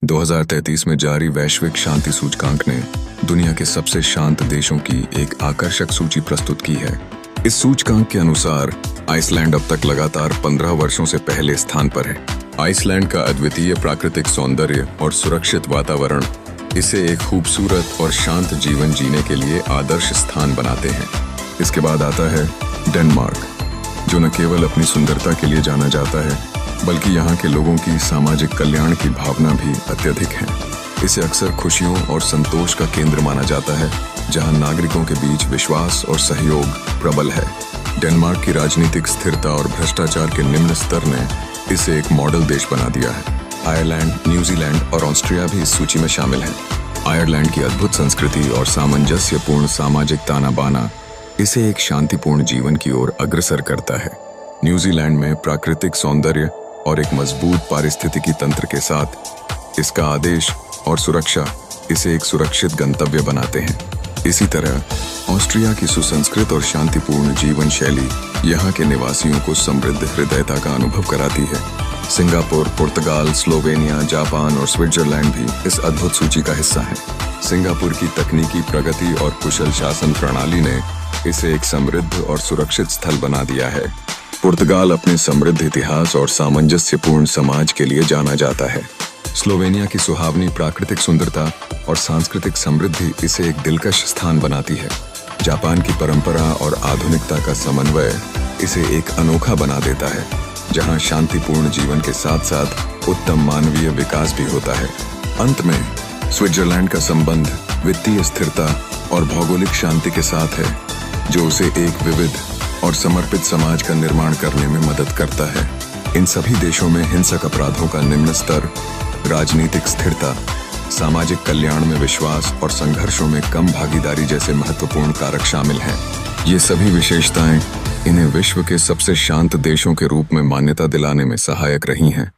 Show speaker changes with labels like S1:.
S1: 2033 में जारी वैश्विक शांति सूचकांक ने दुनिया के सबसे शांत देशों की एक आकर्षक सूची प्रस्तुत की है। इस सूचकांक के अनुसार आइसलैंड अब तक लगातार 15 वर्षों से पहले स्थान पर है। आइसलैंड का अद्वितीय प्राकृतिक सौंदर्य और सुरक्षित वातावरण इसे एक खूबसूरत और शांत जीवन जीने के लिए आदर्श स्थान बनाते हैं। इसके बाद आता है डेनमार्क, जो न केवल अपनी सुंदरता के लिए जाना जाता है बल्कि यहाँ के लोगों की सामाजिक कल्याण की भावना भी अत्यधिक है। इसे अक्सर खुशियों और संतोष का केंद्र माना जाता है, जहाँ नागरिकों के बीच विश्वास और सहयोग प्रबल है। डेनमार्क की राजनीतिक स्थिरता और भ्रष्टाचार के निम्न स्तर ने इसे एक मॉडल देश बना दिया है। आयरलैंड, न्यूजीलैंड और ऑस्ट्रिया भी इस सूची में शामिल हैं। आयरलैंड की अद्भुत संस्कृति और सामंजस्यपूर्ण सामाजिक ताना बाना इसे एक शांतिपूर्ण जीवन की ओर अग्रसर करता है। न्यूजीलैंड में प्राकृतिक सौंदर्य और एक मजबूत पारिस्थितिकी तंत्र के साथ इसका आदेश और सुरक्षा इसे एक सुरक्षित गंतव्य बनाते हैं। इसी तरह ऑस्ट्रिया की सुसंस्कृत और शांतिपूर्ण जीवन शैली यहाँ के निवासियों को समृद्ध हृदयता का अनुभव कराती है। सिंगापुर, पुर्तगाल, स्लोवेनिया, जापान और स्विट्जरलैंड भी इस अद्भुत सूची का हिस्सा है। सिंगापुर की तकनीकी प्रगति और कुशल शासन प्रणाली ने इसे एक समृद्ध और सुरक्षित स्थल बना दिया है। पुर्तगाल अपने समृद्ध इतिहास और सामंजस्यपूर्ण समाज के लिए जाना जाता है। स्लोवेनिया की सुहावनी प्राकृतिक सुंदरता और सांस्कृतिक समृद्धि इसे एक दिलकश स्थान बनाती है। जापान की परंपरा और आधुनिकता का समन्वय इसे एक अनोखा बना देता है, जहां शांतिपूर्ण जीवन के साथ साथ उत्तम मानवीय विकास भी होता है। अंत में स्विट्जरलैंड का संबंध वित्तीय स्थिरता और भौगोलिक शांति के साथ है, जो उसे एक विविध और समर्पित समाज का निर्माण करने में मदद करता है। इन सभी देशों में हिंसक अपराधों का निम्न स्तर, राजनीतिक स्थिरता, सामाजिक कल्याण में विश्वास और संघर्षों में कम भागीदारी जैसे महत्वपूर्ण कारक शामिल हैं। ये सभी विशेषताएं इन्हें विश्व के सबसे शांत देशों के रूप में मान्यता दिलाने में सहायक रही हैं।